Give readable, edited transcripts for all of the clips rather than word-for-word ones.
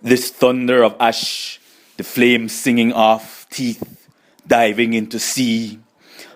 This thunder of ash, the flames singing off, teeth diving into sea,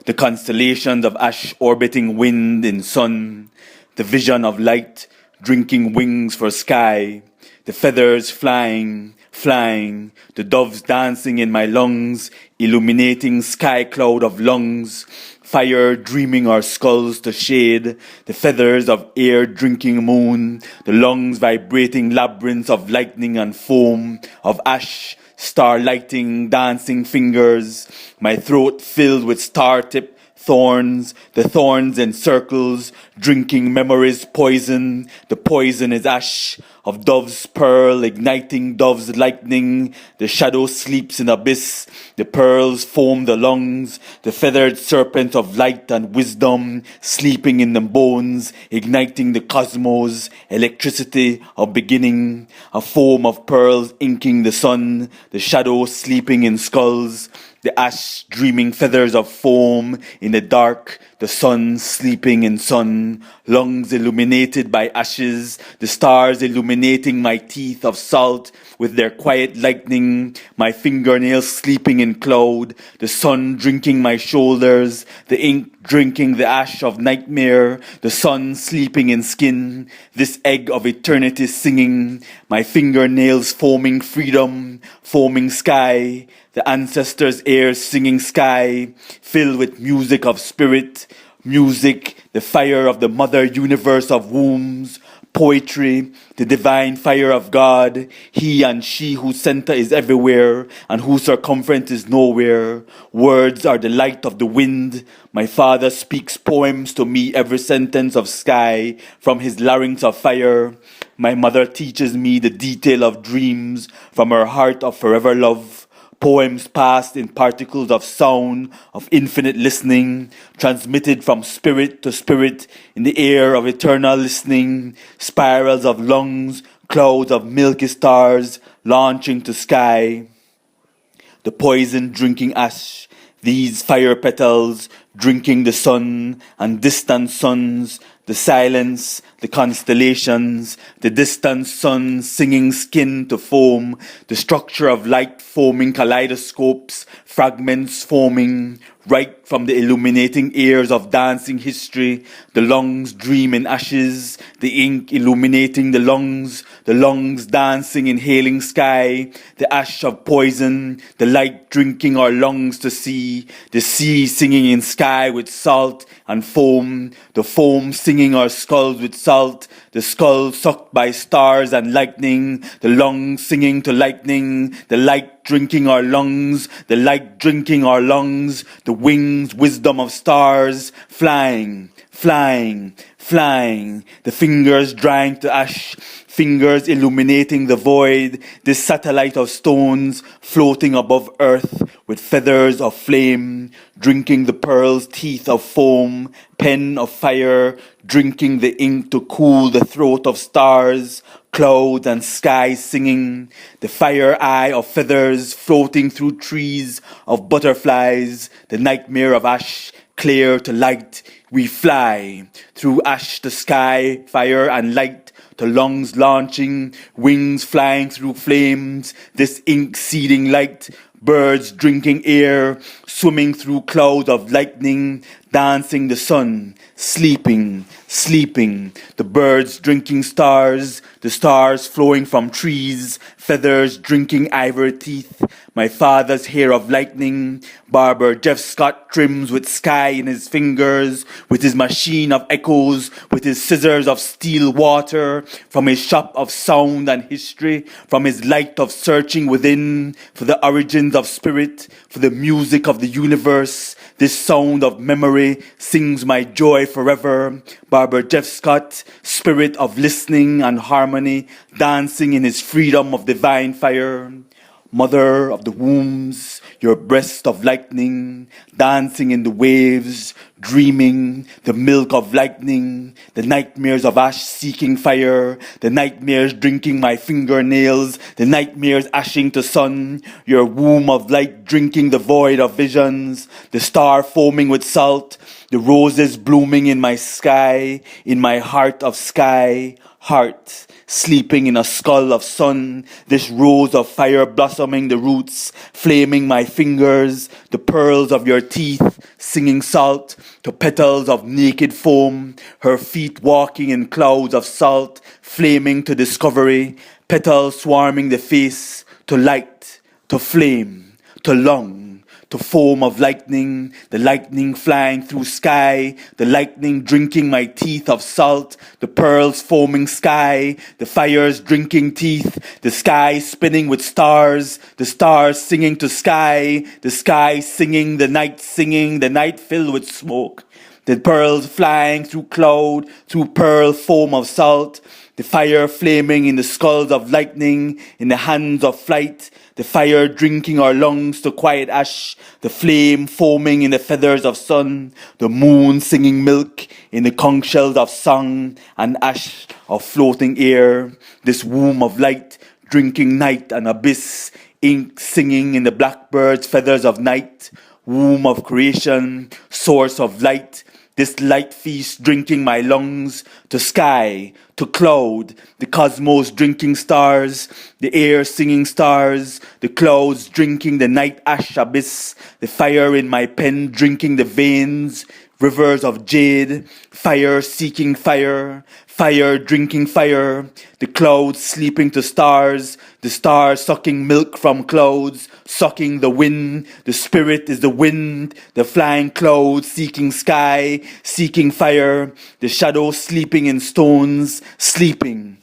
the constellations of ash orbiting wind in sun, the vision of light drinking wings for sky, the feathers flying, flying, the doves dancing in my lungs, illuminating sky cloud of lungs, fire dreaming our skulls to shade, the feathers of air drinking moon, the lungs vibrating labyrinths of lightning and foam, of ash, star lighting, dancing fingers, my throat filled with star-tip thorns, the thorns in circles, drinking memories poison, the poison is ash, of dove's pearl, igniting dove's lightning, the shadow sleeps in abyss, the pearls foam the lungs, the feathered serpent of light and wisdom, sleeping in the bones, igniting the cosmos, electricity of beginning, a foam of pearls inking the sun, the shadow sleeping in skulls, the ash dreaming feathers of foam in the dark, the sun sleeping in sun, lungs illuminated by ashes, the stars illuminating my teeth of salt with their quiet lightning, my fingernails sleeping in cloud, the sun drinking my shoulders, the ink drinking the ash of nightmare, the sun sleeping in skin, this egg of eternity singing, my fingernails foaming freedom, foaming sky, the ancestors' air singing sky, filled with music of spirit, music, the fire of the mother universe of wombs, poetry, the divine fire of God, he and she whose center is everywhere and whose circumference is nowhere. Words are the light of the wind. My father speaks poems to me every sentence of sky from his larynx of fire. My mother teaches me the detail of dreams from her heart of forever love. Poems passed in particles of sound, of infinite listening, transmitted from spirit to spirit in the air of eternal listening, spirals of lungs, clouds of milky stars, launching to sky. The poison drinking ash, these fire petals, drinking the sun and distant suns, the silence, the constellations, the distant sun singing skin to foam, the structure of light foaming kaleidoscopes, fragments forming, right from the illuminating ears of dancing history, the lungs dream in ashes, the ink illuminating the lungs dancing in hailing sky, the ash of poison, the light drinking our lungs to sea, the sea singing in sky with salt and foam, the foam singing our skulls with salt, the skull sucked by stars and lightning, the lungs singing to lightning, the light drinking our lungs, the light drinking our lungs, the wings, wisdom of stars, flying, flying, flying, the fingers drying to ash, fingers illuminating the void, this satellite of stones floating above earth with feathers of flame, drinking the pearl's teeth of foam, pen of fire, drinking the ink to cool the throat of stars, clouds and sky singing, the fire eye of feathers floating through trees of butterflies, the nightmare of ash, clear to light, we fly through ash to sky, fire and light, to lungs launching, wings flying through flames, this ink seeding light, birds drinking air, swimming through clouds of lightning, dancing the sun, sleeping, sleeping, the birds drinking stars, the stars flowing from trees, feathers drinking ivory teeth, my father's hair of lightning, barber Jeff Scott trims with sky in his fingers, with his machine of echoes, with his scissors of steel water, from his shop of sound and history, from his light of searching within, for the origins of spirit, for the music of the universe, this sound of memory sings my joy forever. Barber Jeff Scott, spirit of listening and harmony, dancing in his freedom of divine fire. Mother of the wombs, your breast of lightning, dancing in the waves, dreaming, the milk of lightning, the nightmares of ash seeking fire, the nightmares drinking my fingernails, the nightmares ashing to sun, your womb of light drinking the void of visions, the star foaming with salt, the roses blooming in my sky, in my heart of sky, heart, sleeping in a skull of sun, this rose of fire blossoming the roots, flaming my fingers, the pearls of your teeth, singing salt, to petals of naked foam, her feet walking in clouds of salt, flaming to discovery, petals swarming the face, to light, to flame, to lung, to foam of lightning, the lightning flying through sky, the lightning drinking my teeth of salt, the pearls foaming sky, the fires drinking teeth, the sky spinning with stars, the stars singing to sky, the sky singing, the night filled with smoke. The pearls flying through cloud, through pearl foam of salt, the fire flaming in the skulls of lightning, in the hands of flight, the fire drinking our lungs to quiet ash, the flame foaming in the feathers of sun, the moon singing milk in the conch shells of song and ash of floating air, this womb of light drinking night and abyss, ink singing in the blackbird's feathers of night, womb of creation, source of light, this light feast drinking my lungs, to sky, to cloud, the cosmos drinking stars, the air singing stars, the clouds drinking the night ash abyss, the fire in my pen drinking the veins, rivers of jade, fire seeking fire, fire drinking fire, the clouds sleeping to stars, the stars sucking milk from clouds, sucking the wind, the spirit is the wind, the flying clouds seeking sky, seeking fire, the shadows sleeping in stones, sleeping,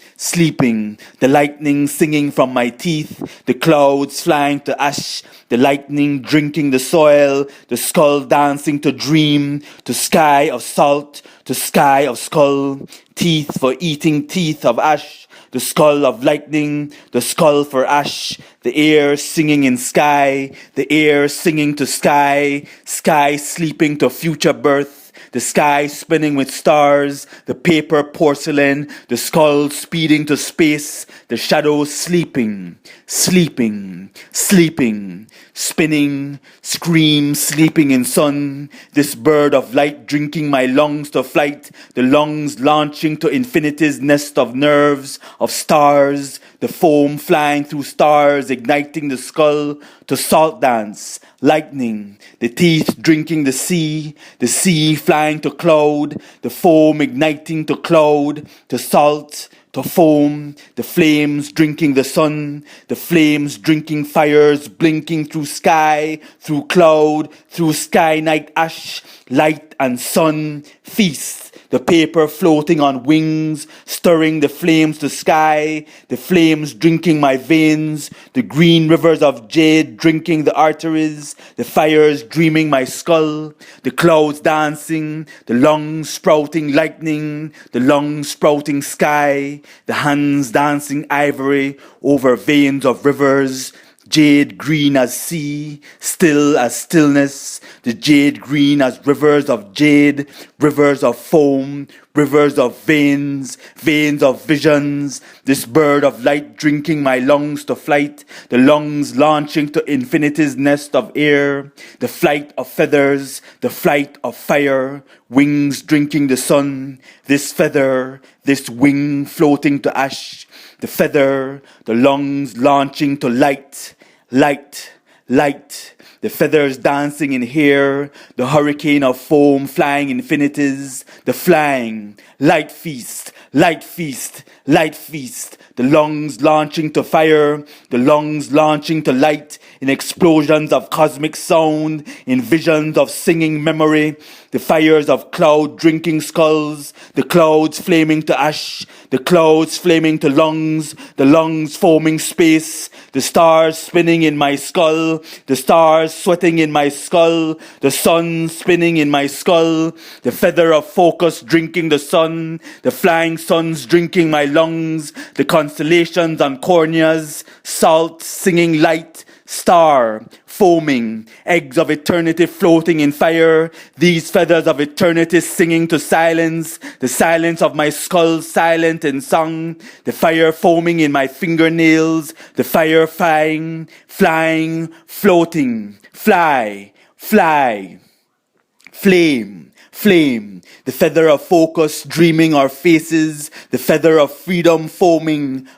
the lightning singing from my teeth, the clouds flying to ash, the lightning drinking the soil, the skull dancing to dream, to sky of salt, to sky of skull, teeth for eating teeth of ash, the skull of lightning, the skull for ash, the air singing in sky, the air singing to sky, sky sleeping to future birth, the sky spinning with stars, the paper porcelain, the skull speeding to space, the shadows sleeping, spinning, scream, sleeping in sun, this bird of light drinking my lungs to flight, the lungs launching to infinity's nest of nerves, of stars, the foam flying through stars, igniting the skull to salt dance, lightning, the teeth drinking the sea flying to cloud, the foam igniting to cloud, to salt, to foam, the flames drinking the sun, the flames drinking fires blinking through sky, through cloud, through sky night ash, light and sun, feast. The paper floating on wings, stirring the flames to sky, the flames drinking my veins, the green rivers of jade drinking the arteries, the fires dreaming my skull, the clouds dancing, the lungs sprouting lightning, the lungs sprouting sky, the hands dancing ivory over veins of rivers, jade green as sea, still as stillness, the jade green as rivers of jade, rivers of foam, rivers of veins, veins of visions, this bird of light drinking my lungs to flight, the lungs launching to infinity's nest of air, the flight of feathers, the flight of fire, wings drinking the sun, this feather, this wing floating to ash, the feather, the lungs launching to light, the feathers dancing in hair, the hurricane of foam flying infinities, the flying, light feast, the lungs launching to fire, the lungs launching to light, in explosions of cosmic sound, in visions of singing memory, the fires of cloud drinking skulls, the clouds flaming to ash, the clouds flaming to lungs, the lungs foaming space, the stars spinning in my skull, the stars sweating in my skull, the sun spinning in my skull, the feather of focus drinking the sun, the flying suns drinking my lungs, the constellations on corneas, salt singing light, star, foaming, eggs of eternity floating in fire, these feathers of eternity singing to silence, the silence of my skull silent in song, the fire foaming in my fingernails, the fire flying, floating, flame, flame, the feather of focus dreaming our faces, the feather of freedom foaming,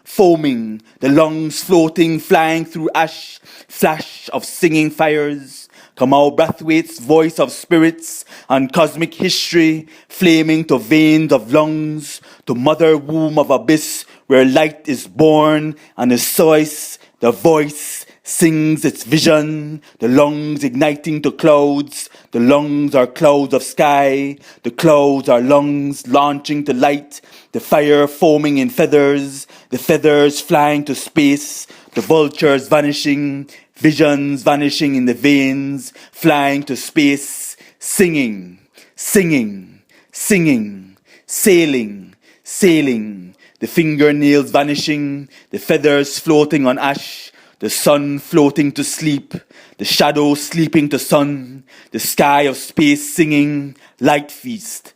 the lungs floating, flying through ash, flash of singing fires. Kamau Brathwaite's voice of spirits and cosmic history, flaming to veins of lungs, to mother womb of abyss where light is born and the voice sings its vision, the lungs igniting to clouds. The lungs are clouds of sky, the clouds are lungs launching to light, the fire foaming in feathers, the feathers flying to space, the vultures vanishing, visions vanishing in the veins, flying to space, singing, sailing, the fingernails vanishing, the feathers floating on ash, the sun floating to sleep, the shadow sleeping to sun, the sky of space singing, light feast,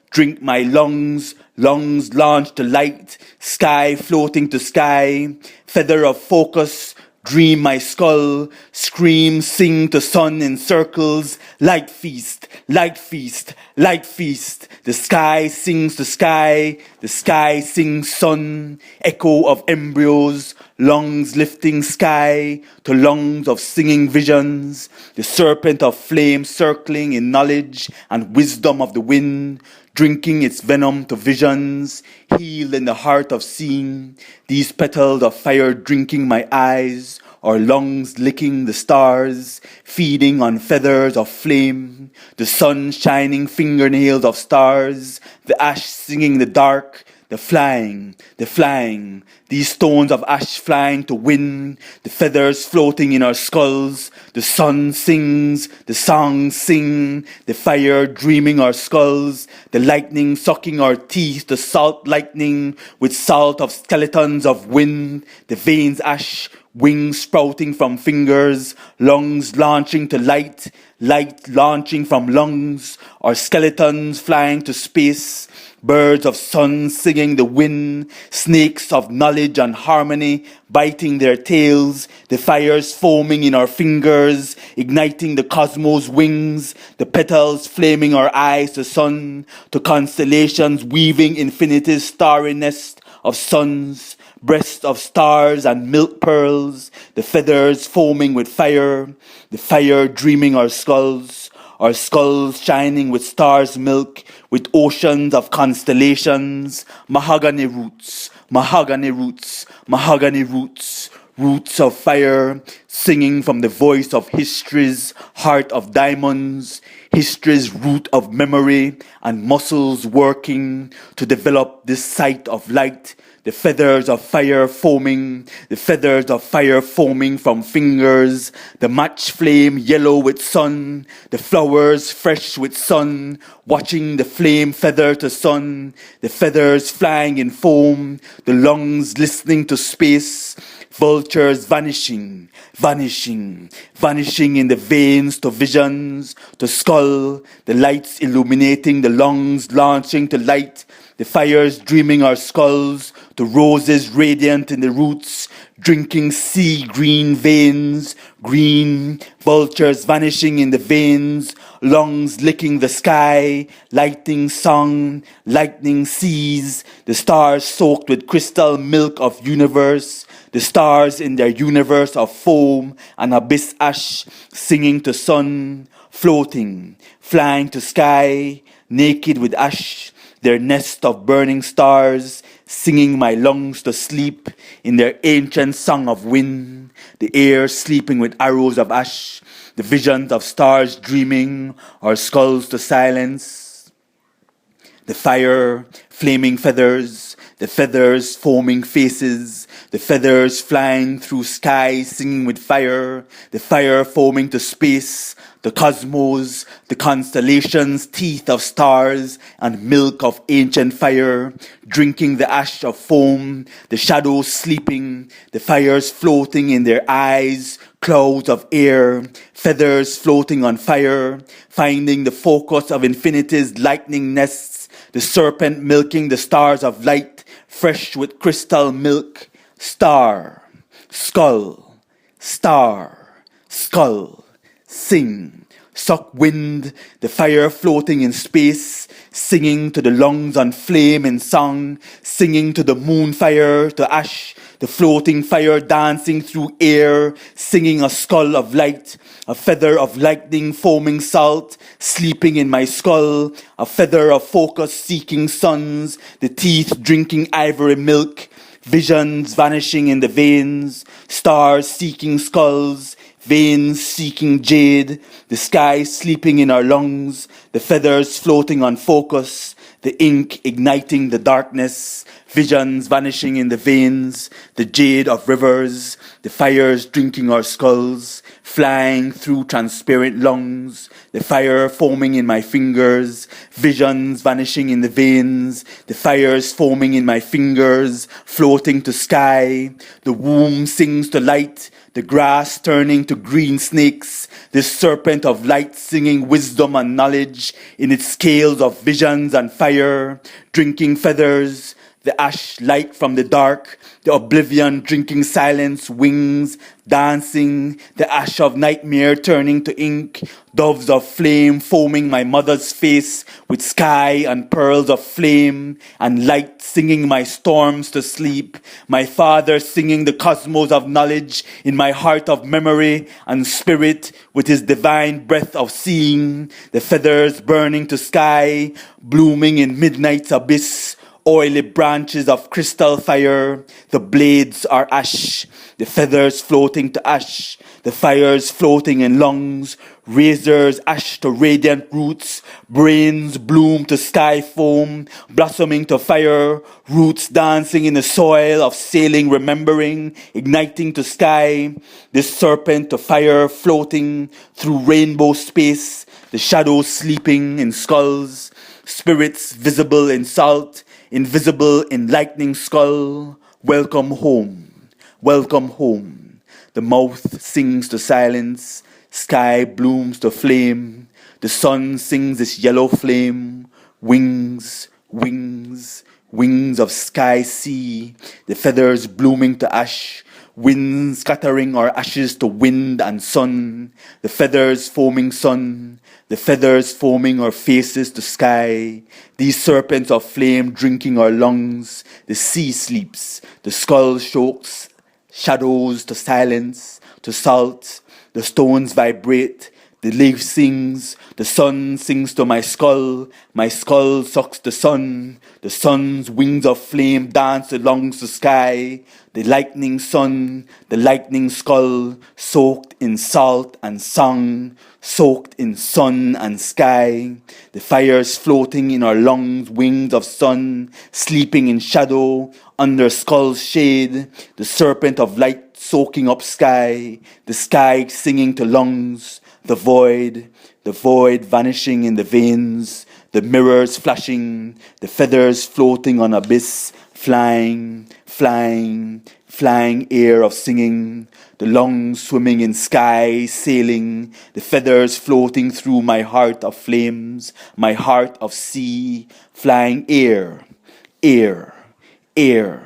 drink my lungs launch to light, sky floating to sky, feather of focus, dream my skull, scream, sing to sun in circles, light feast, the sky sings to sky, the sky sings sun, echo of embryos, lungs lifting sky to lungs of singing visions, the serpent of flame circling in knowledge and wisdom of the wind, drinking its venom to visions, healed in the heart of seeing, these petals of fire drinking my eyes, or lungs licking the stars, feeding on feathers of flame, the sun shining fingernails of stars, the ash singing the dark, the flying, these stones of ash flying to wind, the feathers floating in our skulls, the sun sings, the songs sing, the fire dreaming our skulls, the lightning sucking our teeth, the salt lightning with salt of skeletons of wind, the veins ash, wings sprouting from fingers, lungs launching to light, light launching from lungs, our skeletons flying to space, birds of sun singing the wind, snakes of knowledge and harmony biting their tails, the fires foaming in our fingers, igniting the cosmos' wings, the petals flaming our eyes to sun, to constellations weaving infinity's starry nest of suns, breast of stars and milk pearls, the feathers foaming with fire, the fire dreaming our skulls shining with stars' milk, with oceans of constellations, mahogany roots, roots of fire, singing from the voice of history's heart of diamonds, history's root of memory, and muscles working to develop this sight of light, the feathers of fire foaming from fingers, the match flame yellow with sun, the flowers fresh with sun, watching the flame feather to sun, the feathers flying in foam, the lungs listening to space, vultures vanishing in the veins to visions, to skull, the lights illuminating the lungs launching to light, the fires dreaming our skulls, to roses radiant in the roots, drinking sea green veins, green vultures vanishing in the veins, lungs licking the sky, lightning song, lightning seas, the stars soaked with crystal milk of universe, the stars in their universe of foam and abyss ash, singing to sun, floating, flying to sky, naked with ash, their nest of burning stars, singing my lungs to sleep in their ancient song of wind, the air sleeping with arrows of ash, the visions of stars dreaming, our skulls to silence, the fire, flaming feathers, the feathers foaming faces, the feathers flying through sky singing with fire, the fire foaming to space, the cosmos, the constellations, teeth of stars, and milk of ancient fire, drinking the ash of foam, the shadows sleeping, the fires floating in their eyes, clouds of air, feathers floating on fire, finding the focus of infinity's lightning nests, the serpent milking the stars of light, fresh with crystal milk, star, skull, sing, suck wind, the fire floating in space, singing to the lungs on flame in song, singing to the moon fire, to ash, the floating fire dancing through air, singing a skull of light, a feather of lightning foaming salt, sleeping in my skull, a feather of focus seeking suns, the teeth drinking ivory milk, visions vanishing in the veins, stars seeking skulls, veins seeking jade, the sky sleeping in our lungs, the feathers floating on focus, the ink igniting the darkness, visions vanishing in the veins, the jade of rivers, the fires drinking our skulls, flying through transparent lungs, the fire foaming in my fingers, visions vanishing in the veins, the fires foaming in my fingers, floating to sky, the womb sings to light, the grass turning to green snakes, the serpent of light singing wisdom and knowledge in its scales of visions and fire, drinking feathers, the ash light from the dark, the oblivion drinking silence, wings dancing, the ash of nightmare turning to ink, doves of flame foaming my mother's face with sky and pearls of flame, and light singing my storms to sleep, my father singing the cosmos of knowledge in my heart of memory and spirit with his divine breath of seeing, the feathers burning to sky, blooming in midnight's abyss, oily branches of crystal fire, the blades are ash, the feathers floating to ash, the fires floating in lungs, razors ash to radiant roots, brains bloom to sky foam, blossoming to fire, roots dancing in the soil of sailing remembering, igniting to sky, this serpent to fire floating through rainbow space, the shadows sleeping in skulls, spirits visible in salt, invisible in lightning skull, welcome home, welcome home. The mouth sings to silence, sky blooms to flame, the sun sings its yellow flame, wings, wings, wings of sky sea, the feathers blooming to ash, winds scattering our ashes to wind and sun, the feathers foaming sun, the feathers foaming our faces to sky, these serpents of flame drinking our lungs, the sea sleeps, the skull chokes, shadows to silence, to salt, the stones vibrate, the leaf sings, the sun sings to my skull sucks the sun's wings of flame dance along the sky, the lightning sun, the lightning skull, soaked in salt and song, soaked in sun and sky, the fires floating in our lungs, wings of sun, sleeping in shadow, under skull's shade, the serpent of light soaking up sky, the sky singing to lungs, the void vanishing in the veins, the mirrors flashing, the feathers floating on abyss, flying, flying, flying air of singing, the lungs swimming in sky, sailing, the feathers floating through my heart of flames, my heart of sea, flying air, air, air.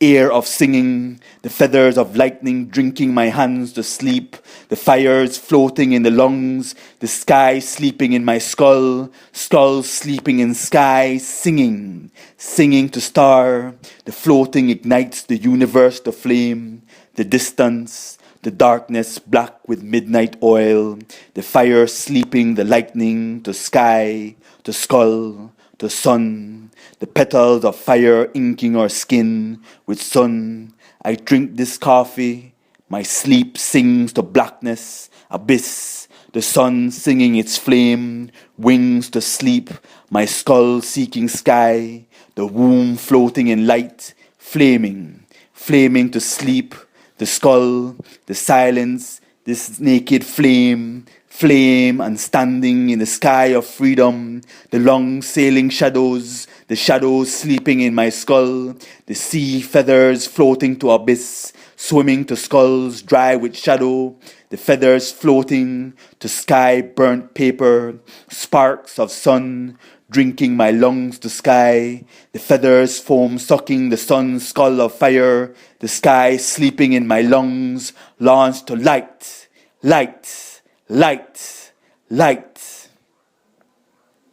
Air of singing, the feathers of lightning drinking my hands to sleep, the fires floating in the lungs, the sky sleeping in my skull, skull sleeping in sky, singing, singing to star, the floating ignites the universe to flame, the distance, the darkness black with midnight oil, the fire sleeping the lightning to sky, to skull, to sun, the petals of fire inking our skin with sun. I drink this coffee, my sleep sings to blackness, abyss, the sun singing its flame, wings to sleep, my skull seeking sky, the womb floating in light, flaming, flaming to sleep, the skull, the silence, this naked flame, flame and standing in the sky of freedom, the long sailing shadows, the shadows sleeping in my skull, the sea feathers floating to abyss, swimming to skulls dry with shadow, the feathers floating to sky burnt paper, sparks of sun, drinking my lungs to sky, the feathers foam sucking the sun's skull of fire, the sky sleeping in my lungs, launched to light, light, light, Light,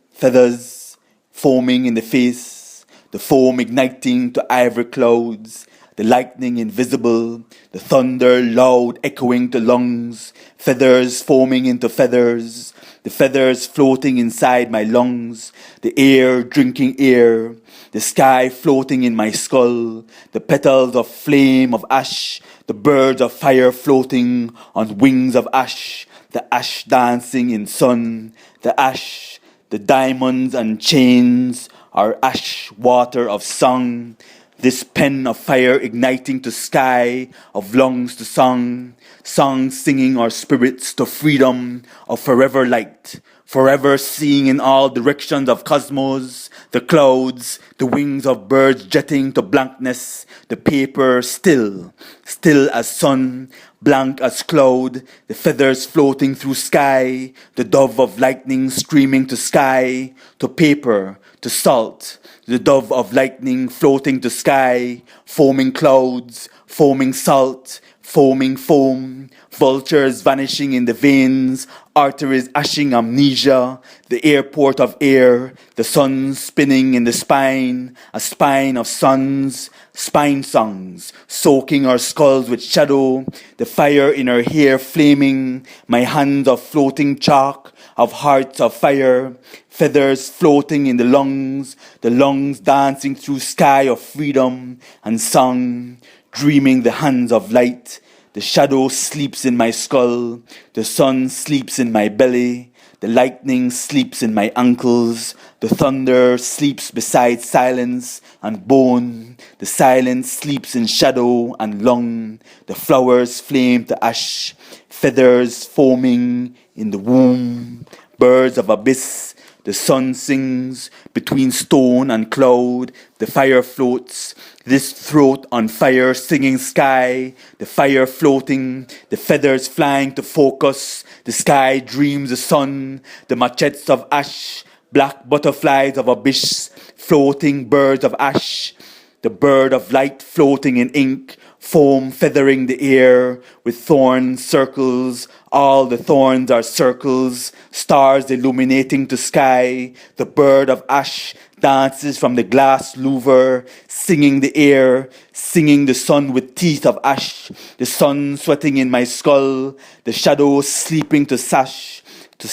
feathers foaming in the face, the foam igniting to ivory clouds, the lightning invisible, the thunder loud echoing to lungs, feathers foaming into feathers, the feathers floating inside my lungs, the air drinking air, the sky floating in my skull, the petals of flame of ash, the birds of fire floating on wings of ash, the ash dancing in sun, the ash, the diamonds and chains, our ash water of song, this pen of fire igniting to sky, of lungs to song, songs singing our spirits to freedom of forever light, forever seeing in all directions of cosmos, the clouds, the wings of birds jetting to blankness, the paper still, still as sun, blank as cloud, the feathers floating through sky, the dove of lightning streaming to sky, to paper, to salt, the dove of lightning floating to sky, foaming clouds, foaming salt, foaming foam, vultures vanishing in the veins, arteries ashing amnesia, the airport of air, the sun spinning in the spine, a spine of suns, spine songs, soaking our skulls with shadow, the fire in our hair flaming, my hands of floating chalk, of hearts of fire, feathers floating in the lungs dancing through sky of freedom and song, dreaming the hands of light. The shadow sleeps in my skull, the sun sleeps in my belly, the lightning sleeps in my ankles, the thunder sleeps beside silence and bone, the silence sleeps in shadow and lung, the flowers flame to ash, feathers foaming in the womb, birds of abyss, the sun sings between stone and cloud, the fire floats, this throat on fire singing sky, the fire floating, the feathers flying to focus, the sky dreams the sun, the machetes of ash, black butterflies of abyss, floating birds of ash, the bird of light floating in ink, foam feathering the air with thorn circles, all the thorns are circles, stars illuminating the sky, the bird of ash dances from the glass louver, singing the air, singing the sun with teeth of ash, the sun sweating in my skull, the shadows sleeping to sash, to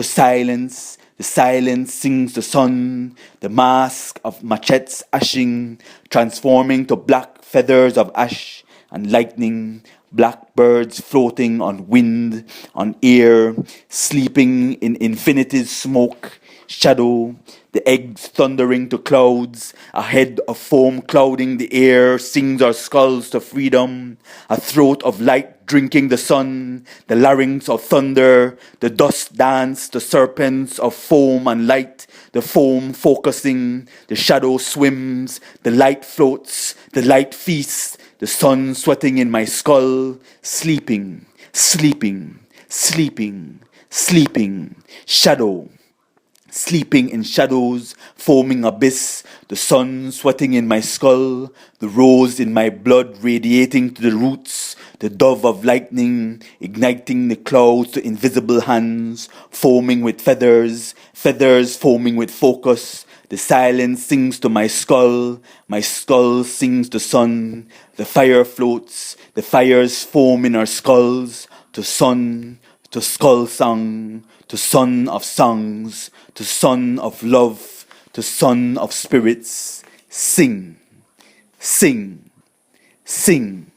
silence. The silence sings the sun, the mask of machetes ashing, transforming to black feathers of ash and lightning, black birds floating on wind, on air, sleeping in infinity's smoke, shadow, the eggs thundering to clouds, a head of foam clouding the air, sings our skulls to freedom, a throat of light drinking the sun, the larynx of thunder, the dust dance, the serpents of foam and light, the foam focusing, the shadow swims, the light floats, the light feasts, the sun sweating in my skull, sleeping, sleeping, sleeping, sleeping, shadow, sleeping in shadows, foaming abyss, the sun sweating in my skull, the rose in my blood radiating to the roots, the dove of lightning igniting the clouds to invisible hands, foaming with feathers, feathers foaming with focus, the silence sings to my skull sings to sun, the fire floats, the fires foam in our skulls, to sun, to skull song, to son of songs, to son of love, to son of spirits, sing, sing, sing.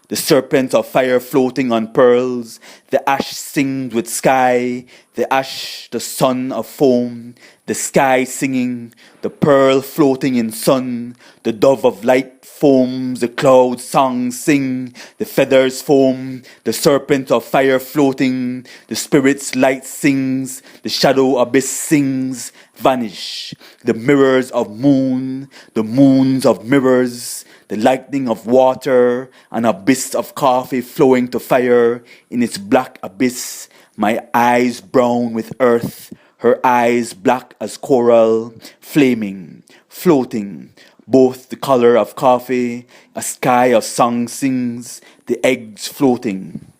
The serpent of fire floating on pearls, the ash sings with sky, the ash, the sun of foam, the sky singing, the pearl floating in sun, the dove of light foams, the clouds songs sing, the feathers foam, the serpent of fire floating, the spirit's light sings, the shadow abyss sings, vanish, the mirrors of moon, the moons of mirrors, the lightning of water, an abyss of coffee flowing to fire in its black abyss, my eyes brown with earth, her eyes black as coral, flaming, floating, both the color of coffee, a sky of song sings, the eggs floating,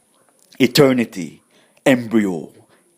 eternity, embryo,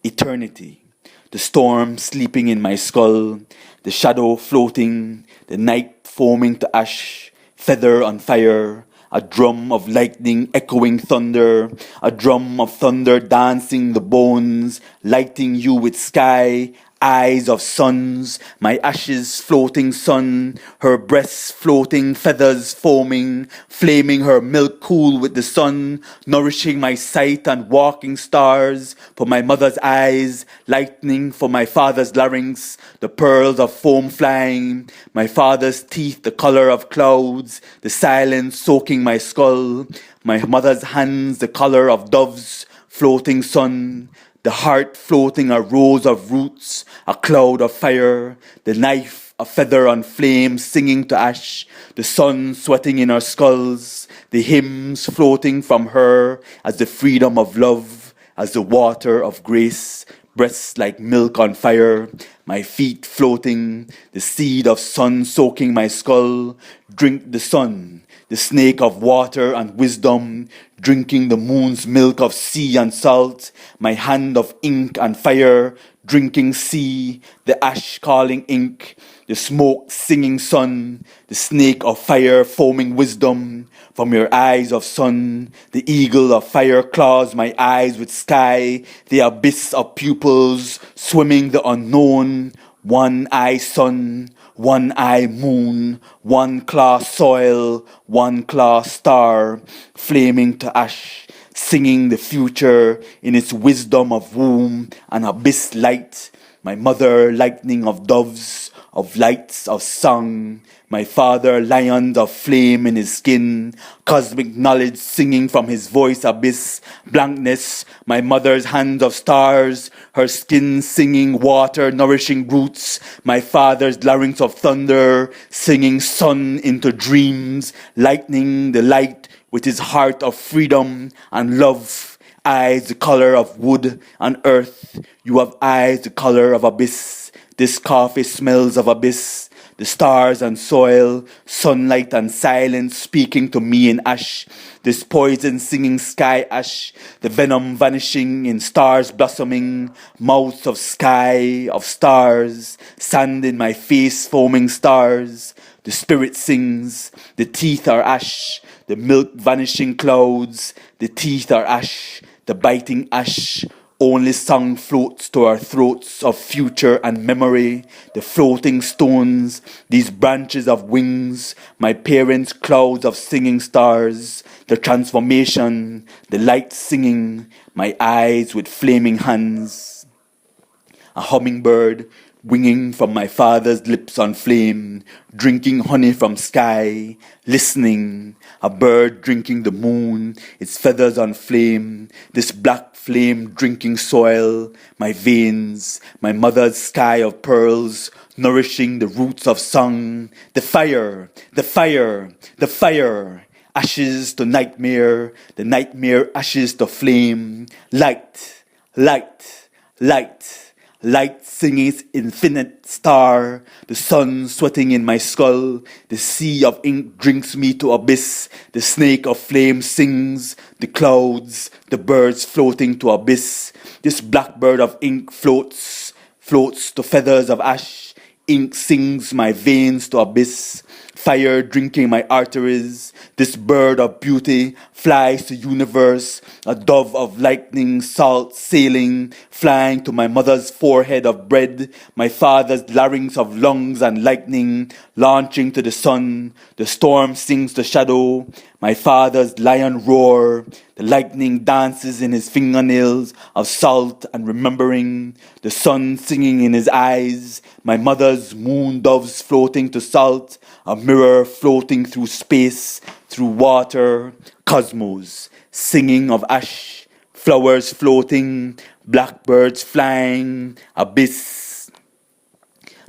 eternity. The storm sleeping in my skull, the shadow floating, the night foaming to ash, feather on fire, a drum of lightning echoing thunder, a drum of thunder dancing the bones, lighting you with sky, eyes of suns, my ashes floating sun, her breasts floating, feathers foaming, flaming her milk cool with the sun, nourishing my sight and walking stars, for my mother's eyes, lightning for my father's larynx, the pearls of foam flying, my father's teeth the color of clouds, the silence soaking my skull, my mother's hands the color of doves, floating sun, the heart floating a rose of roots, a cloud of fire, the knife a feather on flame singing to ash, the sun sweating in our skulls, the hymns floating from her as the freedom of love, as the water of grace, breasts like milk on fire, my feet floating, the seed of sun soaking my skull, drink the sun, the snake of water and wisdom, drinking the moon's milk of sea and salt, my hand of ink and fire, drinking sea, the ash calling ink, the smoke singing sun, the snake of fire foaming wisdom, from your eyes of sun, the eagle of fire claws my eyes with sky, the abyss of pupils, swimming the unknown, one eye sun, one eye moon, one claw soil, one claw star, flaming to ash, singing the future in its wisdom of womb and abyss light, my mother lightning of doves, of lights of song, my father lions of flame in his skin, cosmic knowledge singing from his voice abyss, blankness, my mother's hands of stars, her skin singing water nourishing roots, my father's larynx of thunder, singing sun into dreams, lightning the light with his heart of freedom and love, eyes the color of wood and earth, you have eyes the color of abyss, this coffee smells of abyss, the stars and soil, sunlight and silence speaking to me in ash, this poison singing sky ash, the venom vanishing in stars blossoming, mouths of sky, of stars, sand in my face foaming stars, the spirit sings, the teeth are ash, the milk vanishing clouds, the teeth are ash, the biting ash, only song floats to our throats of future and memory, the floating stones, these branches of wings, my parents' clouds of singing stars, the transformation, the light singing, my eyes with flaming hands, a hummingbird winging from my father's lips on flame, drinking honey from sky, listening, a bird drinking the moon, its feathers on flame, this black flame drinking soil, my veins, my mother's sky of pearls, nourishing the roots of song, the fire, the fire, the fire, ashes to nightmare, the nightmare ashes to flame, light, light, light, light singing its infinite star, the sun sweating in my skull, the sea of ink drinks me to abyss, the snake of flame sings, the clouds, the birds floating to abyss, this blackbird of ink floats to feathers of ash, ink sings my veins to abyss, fire drinking my arteries, this bird of beauty flies to universe, a dove of lightning salt sailing, flying to my mother's forehead of bread, my father's larynx of lungs and lightning, launching to the sun, the storm sings the shadow, my father's lion roar, the lightning dances in his fingernails of salt and remembering, the sun singing in his eyes, my mother's moon doves floating to salt, a mirror floating through space, through water, cosmos, singing of ash, flowers floating, blackbirds flying, abyss.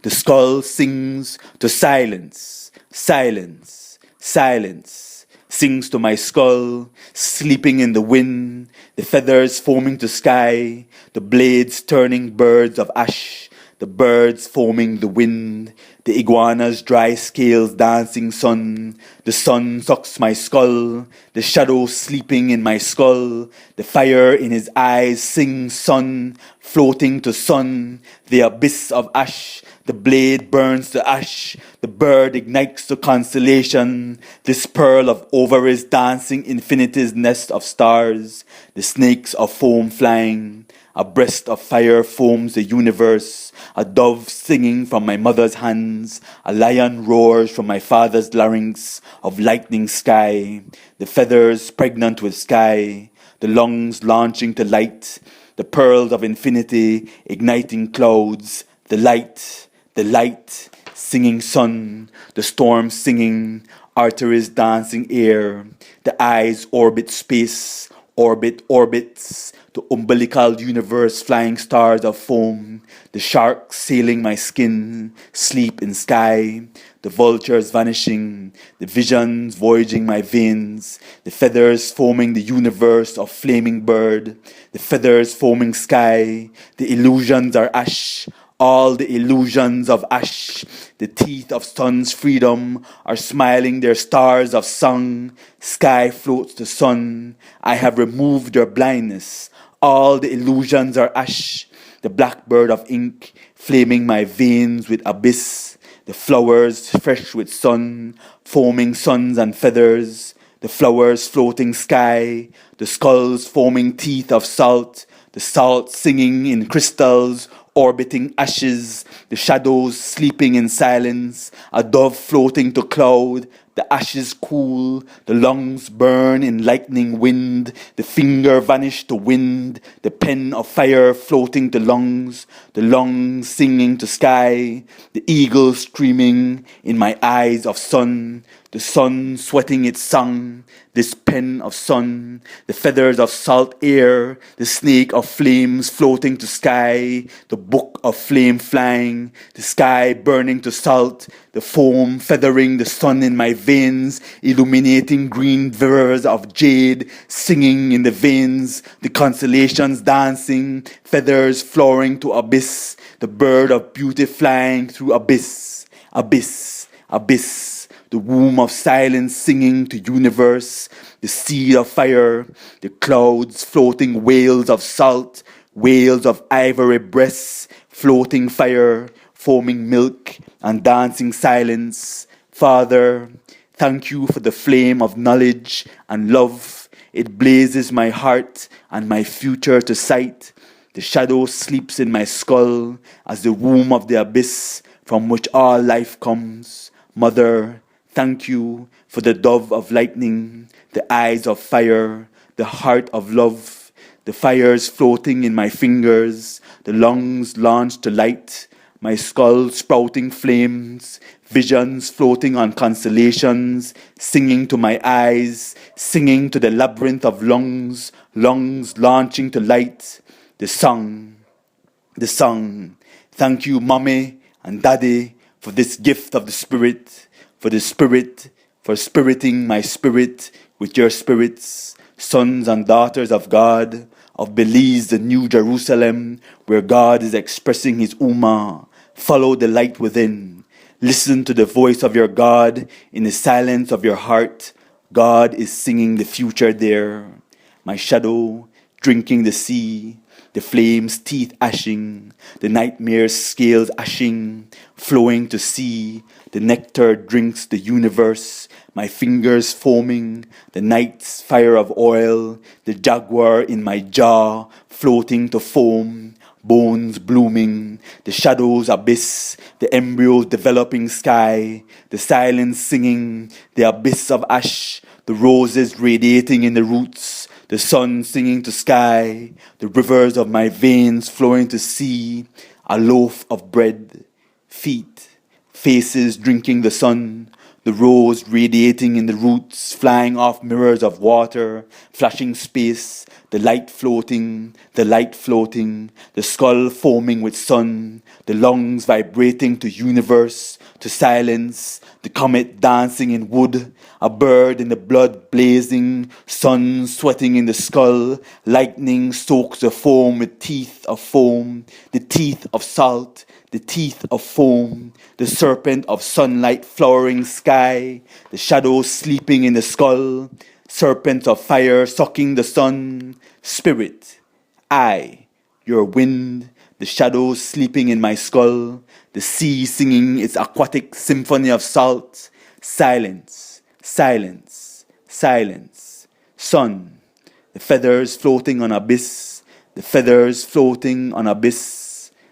The skull sings to silence, silence, silence, sings to my skull, sleeping in the wind, the feathers foaming to sky, the blades turning birds of ash, the birds foaming the wind, the iguana's dry scales dancing sun. The sun sucks my skull, the shadow sleeping in my skull. The fire in his eyes sings sun, floating to sun. The abyss of ash, the blade burns to ash. The bird ignites to constellation. This pearl of ovaries dancing infinity's nest of stars. The snakes of foam flying. A breast of fire foams the universe. A dove singing from my mother's hands. A lion roars from my father's larynx of lightning sky. The feathers pregnant with sky. The lungs launching to light. The pearls of infinity igniting clouds. The light, singing sun. The storm singing, arteries dancing air. The eyes orbit space, orbits. The umbilical universe, flying stars of foam. The sharks sailing my skin, sleep in sky. The vultures vanishing, the visions voyaging my veins. The feathers foaming the universe of flaming bird. The feathers foaming sky. The illusions are ash, all the illusions of ash. The teeth of sun's freedom are smiling their stars of song. Sky floats the sun. I have removed your blindness. All the illusions are ash. The blackbird of ink, flaming my veins with abyss. The flowers fresh with sun, foaming suns and feathers. The flowers floating sky. The skulls foaming teeth of salt. The salt singing in crystals, orbiting ashes. The shadows sleeping in silence. A dove floating to cloud. The ashes cool, the lungs burn in lightning wind. The finger vanish to wind. The pen of fire floating to lungs. The lungs singing to sky. The eagle screaming in my eyes of sun. The sun sweating its song. This pen of sun. The feathers of salt air. The snake of flames floating to sky. The book of flame flying. The sky burning to salt. The foam feathering the sun in my veins, illuminating green rivers of jade, singing in the veins, the constellations dancing, feathers flowering to abyss, the bird of beauty flying through abyss, the womb of silence singing to universe, the seed of fire, the clouds floating whales of salt, whales of ivory breasts, floating fire, foaming milk and dancing silence. Father, thank you for the flame of knowledge and love. It blazes my heart and my future to sight. The shadow sleeps in my skull as the womb of the abyss from which all life comes. Mother, thank you for the dove of lightning, the eyes of fire, the heart of love, the fires floating in my fingers, the lungs launched to light, my skull sprouting flames, visions floating on constellations, singing to my eyes, singing to the labyrinth of lungs, lungs launching to light. The song. Thank you, Mommy and Daddy, for this gift of the Spirit, for spiriting my spirit with your spirits, sons and daughters of God, of Belize, the New Jerusalem, where God is expressing his Ummah. Follow the light within. Listen to the voice of your God in the silence of your heart. God is singing the future there. My shadow drinking the sea, the flames' teeth ashing, the nightmare's scales ashing, flowing to sea, the nectar drinks the universe, my fingers foaming, the night's fire of oil, the jaguar in my jaw, floating to foam, bones blooming, the shadows abyss, the embryos developing sky, the silence singing, the abyss of ash, the roses radiating in the roots, the sun singing to sky, the rivers of my veins flowing to sea, a loaf of bread, feet, faces drinking the sun, the rose radiating in the roots, flying off mirrors of water, flashing space, the light floating, the skull foaming with sun, the lungs vibrating to universe, to silence, the comet dancing in wood, a bird in the blood blazing, sun sweating in the skull, lightning soaks the foam with teeth of foam, the teeth of salt, the teeth of foam, the serpent of sunlight flowering sky, the shadows sleeping in the skull, serpent of fire sucking the sun, spirit, I, your wind, the shadows sleeping in my skull, the sea singing its aquatic symphony of salt, silence, silence, silence, sun, the feathers floating on abyss, the feathers floating on abyss,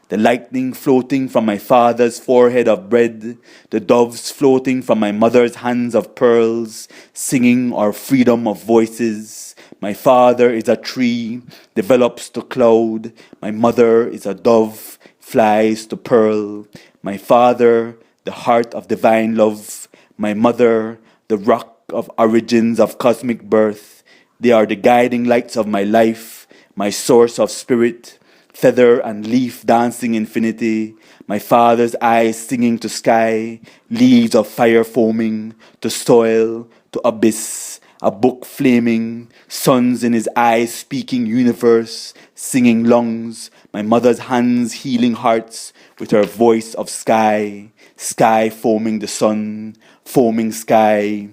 the lightning floating from my father's forehead of bread, the doves floating from my mother's hands of pearls, singing our freedom of voices. My father is a tree, develops to cloud. My mother is a dove, flies to pearl. My father, the heart of divine love. My mother, the rock of origins of cosmic birth. They are the guiding lights of my life, my source of spirit, feather and leaf dancing infinity, my father's eyes singing to sky, leaves of fire foaming, to soil, to abyss, a book flaming, suns in his eyes speaking universe, singing lungs, my mother's hands healing hearts with her voice of sky, sky foaming the sun, foaming sky,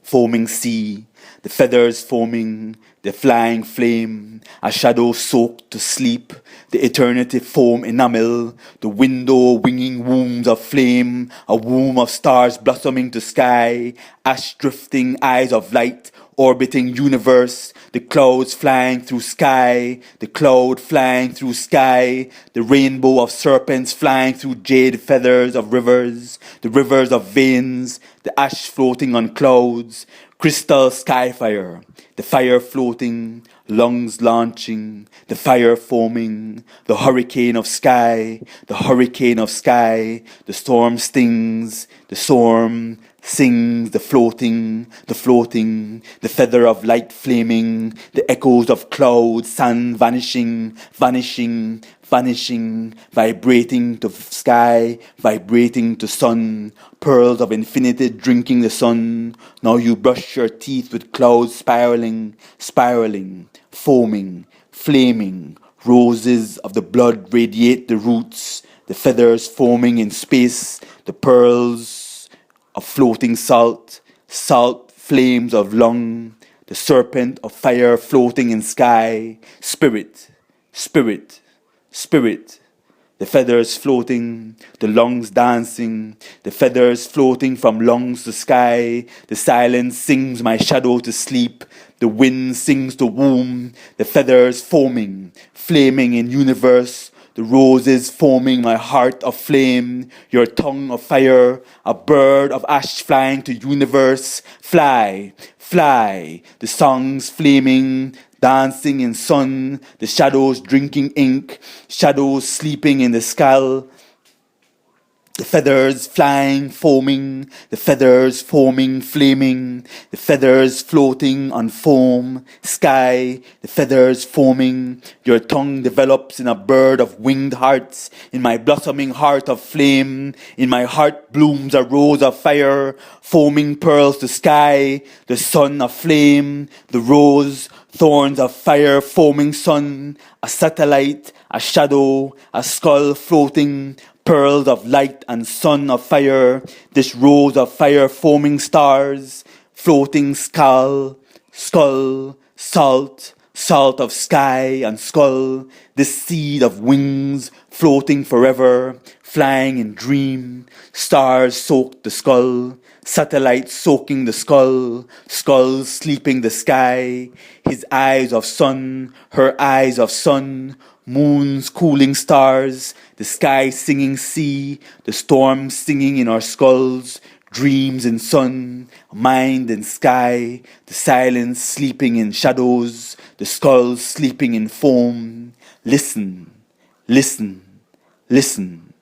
foaming sea, the feathers foaming, the flying flame, a shadow soaked to sleep, the eternity foam enamel, the window winging wombs of flame, a womb of stars blossoming to sky, ash drifting eyes of light, orbiting universe, the clouds flying through sky, the cloud flying through sky, the rainbow of serpents flying through jade feathers of rivers, the rivers of veins, the ash floating on clouds, crystal sky fire, the fire floating, lungs launching, the fire foaming, the hurricane of sky, the hurricane of sky, the storm stings, the storm sings, the floating, the feather of light flaming, the echoes of clouds, sand vanishing, vanishing, vanishing, vibrating to sky, vibrating to sun, pearls of infinity drinking the sun. Now you brush your teeth with clouds spiraling, spiraling, foaming, flaming, roses of the blood radiate the roots, the feathers foaming in space, the pearls of floating salt, salt flames of lung, the serpent of fire floating in sky, spirit, spirit, spirit, the feathers floating, the lungs dancing, the feathers floating from lungs to sky, the silence sings my shadow to sleep, the wind sings to womb, the feathers foaming, flaming in universe, the roses foaming my heart of flame, your tongue of fire, a bird of ash flying to universe, fly, fly, the songs flaming, dancing in sun, the shadows drinking ink, shadows sleeping in the skull, the feathers flying, foaming, the feathers foaming, flaming, the feathers floating on foam, sky, the feathers foaming, your tongue develops in a bird of winged hearts, in my blossoming heart of flame, in my heart blooms a rose of fire, foaming pearls to sky, the sun of flame, the rose, thorns of fire, foaming sun, a satellite, a shadow, a skull floating, pearls of light and sun of fire, this rose of fire foaming stars, floating skull, skull, salt, salt of sky and skull, this seed of wings floating forever, flying in dream, stars soaked the skull, satellites soaking the skull, skulls sleeping the sky, his eyes of sun, her eyes of sun, moons cooling stars, the sky singing sea, the storm singing in our skulls, dreams in sun, mind in sky, the silence sleeping in shadows, the skulls sleeping in foam. Listen, listen, listen,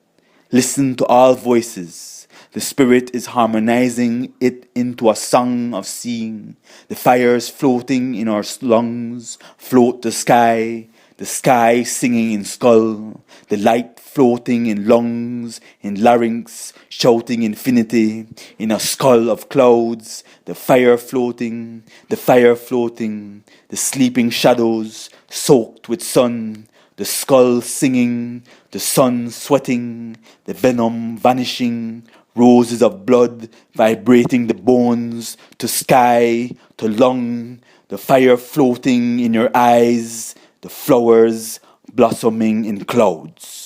listen to all voices. The spirit is harmonizing it into a song of seeing. The fires floating in our lungs float the sky. the sky singing in skull, the light floating in lungs, in larynx, shouting infinity, in a skull of clouds, the fire floating, the sleeping shadows soaked with sun, the skull singing, the sun sweating, the venom vanishing, roses of blood vibrating the bones, to sky, to lung, the fire floating in your eyes, the flowers blossoming in clouds.